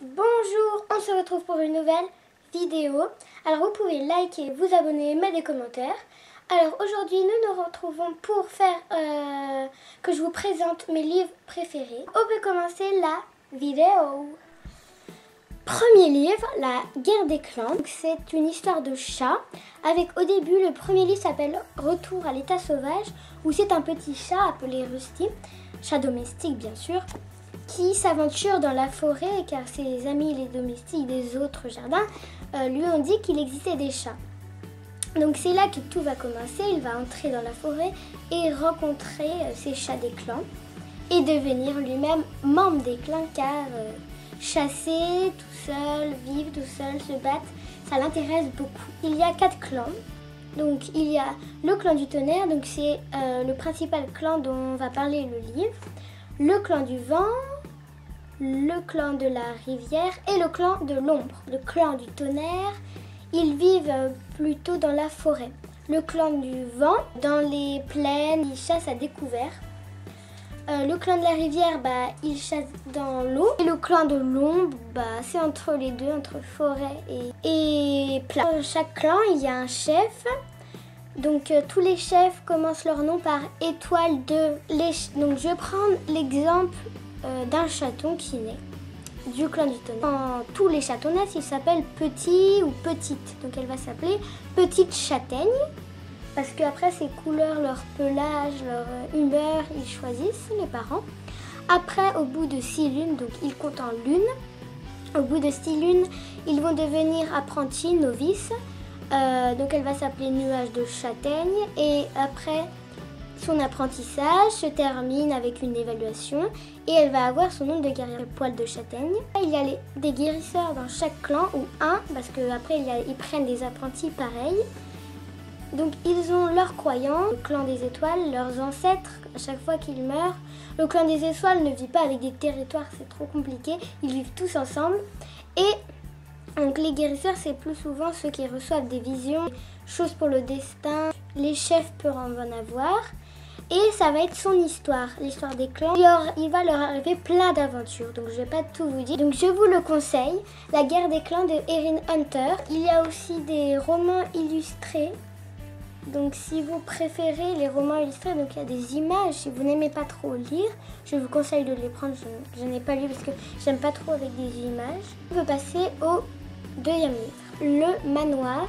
Bonjour, on se retrouve pour une nouvelle vidéo. Alors vous pouvez liker, vous abonner, mettre des commentaires. Alors aujourd'hui nous nous retrouvons pour faire que je vous présente mes livres préférés. On peut commencer la vidéo. Premier livre, La guerre des clans. C'est une histoire de chat avec au début le premier livre s'appelle Retour à l'état sauvage où c'est un petit chat appelé Rusty, chat domestique bien sûr, qui s'aventure dans la forêt car ses amis les domestiques des autres jardins lui ont dit qu'il existait des chats. Donc c'est là que tout va commencer, il va entrer dans la forêt et rencontrer ces chats des clans et devenir lui-même membre des clans car chasser tout seul, vivre tout seul, se battre, ça l'intéresse beaucoup. Il y a 4 clans. Donc il y a le clan du tonnerre, donc c'est le principal clan dont va parler le livre. Le clan du vent, le clan de la rivière et le clan de l'ombre. Le clan du tonnerre, ils vivent plutôt dans la forêt. Le clan du vent, dans les plaines, ils chassent à découvert. Le clan de la rivière, il chasse dans l'eau. Et le clan de l'ombre, c'est entre les deux, entre forêt et plaine. Dans chaque clan, il y a un chef. Donc tous les chefs commencent leur nom par étoile de... Donc je vais prendre l'exemple d'un chaton qui naît du clan du tonnerre. Quand tous les chatons naissent, ils s'appellent Petit ou Petite. Donc elle va s'appeler Petite Châtaigne. Parce qu'après, ses couleurs, leur pelage, leur humeur, ils choisissent, les parents. Après, au bout de 6 lunes, donc ils comptent en lunes. Au bout de 6 lunes, ils vont devenir apprentis, novices. Donc elle va s'appeler Nuage de Châtaigne. Et après, son apprentissage se termine avec une évaluation. Et elle va avoir son nom de guerrière Poil de Châtaigne. Il y a des guérisseurs dans chaque clan, ou un, parce qu'après, ils prennent des apprentis pareils. Donc ils ont leurs croyants, le clan des étoiles, leurs ancêtres, à chaque fois qu'ils meurent. Le clan des étoiles ne vit pas avec des territoires, c'est trop compliqué, ils vivent tous ensemble. Et donc les guérisseurs, c'est plus souvent ceux qui reçoivent des visions, choses pour le destin, les chefs peuvent en avoir. Et ça va être son histoire, l'histoire des clans. Il va leur arriver plein d'aventures, donc je ne vais pas tout vous dire. Donc je vous le conseille, La guerre des clans de Erin Hunter. Il y a aussi des romans illustrés. Donc si vous préférez les romans illustrés, donc il y a des images, si vous n'aimez pas trop lire, je vous conseille de les prendre, je n'ai pas lu parce que j'aime pas trop avec des images. On peut passer au deuxième livre, Le Manoir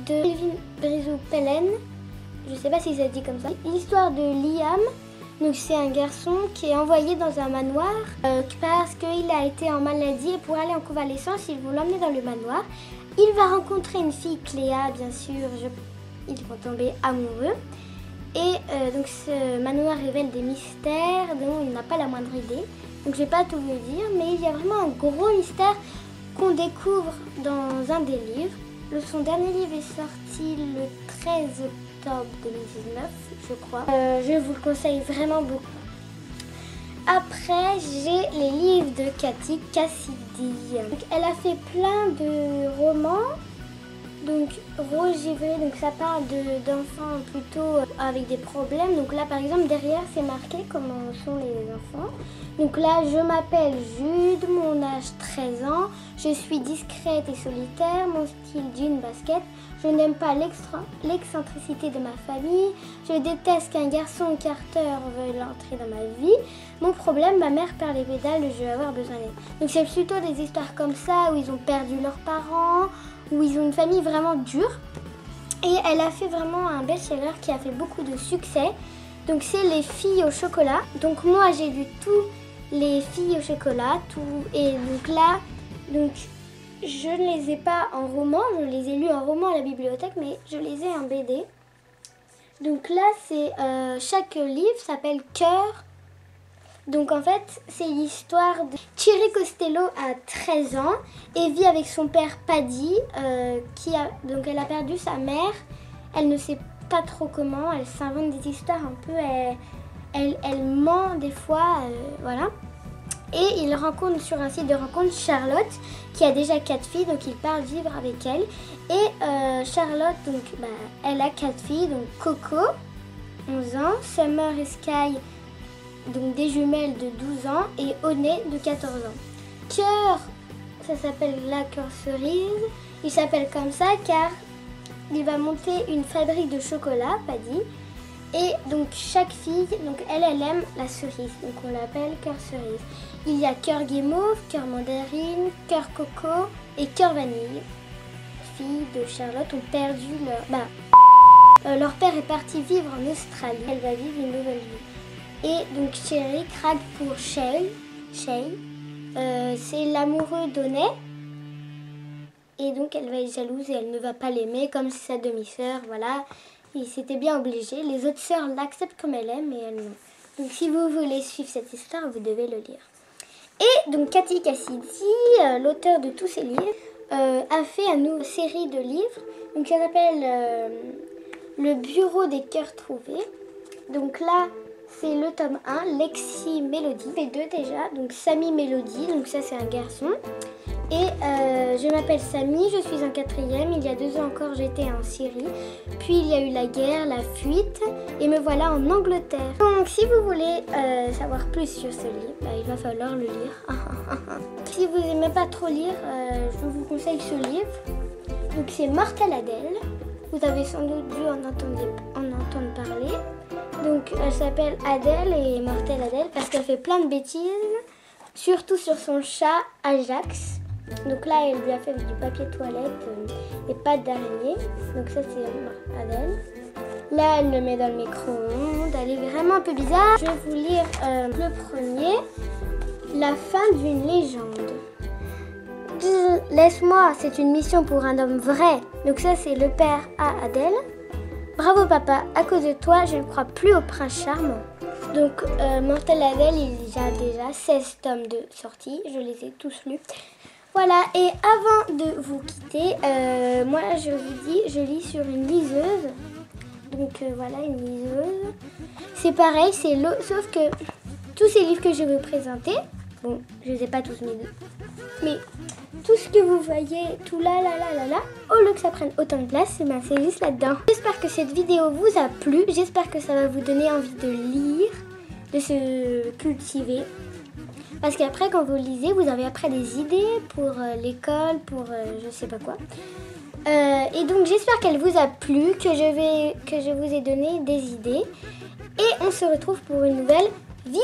de Elvin Brizou-Pellen, je sais pas si ça se dit comme ça. L'histoire de Liam, donc c'est un garçon qui est envoyé dans un manoir parce qu'il a été en maladie et pour aller en convalescence, ils vont l'emmener dans le manoir. Il va rencontrer une fille, Cléa, bien sûr, ils vont tomber amoureux. Et donc ce manoir révèle des mystères dont il n'a pas la moindre idée. Donc je vais pas tout vous dire, mais il y a vraiment un gros mystère qu'on découvre dans un des livres. Son dernier livre est sorti le 13 octobre 2019, je crois. Je vous le conseille vraiment beaucoup. Après, j'ai les livres de Cathy Cassidy. Donc, elle a fait plein de romans. Donc Rose Givré, donc ça parle d'enfants plutôt avec des problèmes. Donc là par exemple derrière c'est marqué comment sont les enfants. Donc là je m'appelle Jude, mon âge 13 ans, je suis discrète et solitaire, mon style jean basket, je n'aime pas l'excentricité de ma famille, je déteste qu'un garçon Carter veuille entrer dans ma vie, mon problème, ma mère perd les pédales, je vais avoir besoin d'aide. Donc c'est plutôt des histoires comme ça où ils ont perdu leurs parents, où ils ont une famille vraiment dure. Et elle a fait vraiment un best-seller qui a fait beaucoup de succès. Donc c'est Les filles au chocolat. Donc moi j'ai lu tous Les filles au chocolat. Et donc là, je ne les ai pas en roman. Je les ai lus en roman à la bibliothèque, mais je les ai en BD. Donc là, c'est chaque livre s'appelle Cœur. Donc en fait, c'est l'histoire de Thierry Costello à 13 ans et vit avec son père Paddy, donc elle a perdu sa mère, elle ne sait pas trop comment, elle s'invente des histoires un peu, elle ment des fois, voilà. Et il rencontre sur un site de rencontre Charlotte qui a déjà 4 filles, donc il part vivre avec elle. Et Charlotte, donc, elle a 4 filles, donc Coco, 11 ans, Summer et Sky, donc des jumelles de 12 ans, et Oné de 14 ans. Cœur ça s'appelle la cœur cerise. Il s'appelle comme ça car il va monter une fabrique de chocolat, Paddy. Et donc chaque fille, donc elle aime la cerise, donc on l'appelle cœur cerise. Il y a cœur guimauve, cœur mandarine, cœur coco et cœur vanille. Les filles de Charlotte ont perdu leur père est parti vivre en Australie. Elle va vivre une nouvelle vie. Et donc Cherry craque pour Shay. C'est l'amoureux d'Onet. Et donc elle va être jalouse et elle ne va pas l'aimer comme c'est sa demi-sœur, voilà. Il s'était bien obligé. Les autres sœurs l'acceptent comme elle aime et elle non. Donc si vous voulez suivre cette histoire, vous devez le lire. Et donc Cathy Cassidy, l'auteur de tous ces livres, a fait une nouvelle série de livres. Donc ça s'appelle Le Bureau des cœurs trouvés. Donc là, c'est le tome 1, Lexi Mélodie. Et 2 déjà, donc Samy Mélodie, donc ça c'est un garçon. Et je m'appelle Samy, je suis en 4e. Il y a 2 ans encore, j'étais en Syrie. Puis il y a eu la guerre, la fuite. Et me voilà en Angleterre. Donc si vous voulez savoir plus sur ce livre, il va falloir le lire. Si vous n'aimez pas trop lire, je vous conseille ce livre. Donc c'est Mortelle Adèle. Vous avez sans doute dû en entendre parler. Donc elle s'appelle Adèle et Mortelle Adèle parce qu'elle fait plein de bêtises. Surtout sur son chat Ajax. Donc là, elle lui a fait du papier toilette et pas d'araignée. Donc ça, c'est Adèle. Là, elle le met dans le micro-ondes. Elle est vraiment un peu bizarre. Je vais vous lire le premier. La fin d'une légende. Laisse-moi, c'est une mission pour un homme vrai. Donc ça, c'est le père à Adèle. Bravo papa, à cause de toi, je ne crois plus au prince charmant. Donc Mortelle Adèle, il y a déjà 16 tomes de sortie. Je les ai tous lus. Voilà, et avant de vous quitter, moi je vous dis, je lis sur une liseuse. Donc voilà, une liseuse. C'est pareil, c'est l'eau, sauf que tous ces livres que je vais vous présenter, bon, je ne les ai pas tous mis, mais tout ce que vous voyez, tout là, au lieu que ça prenne autant de place, c'est juste là-dedans. J'espère que cette vidéo vous a plu, j'espère que ça va vous donner envie de lire, de se cultiver. Parce qu'après, quand vous lisez, vous avez après des idées pour l'école, pour je sais pas quoi. Et donc, j'espère qu'elle vous a plu, que je vous ai donné des idées. Et on se retrouve pour une nouvelle vidéo.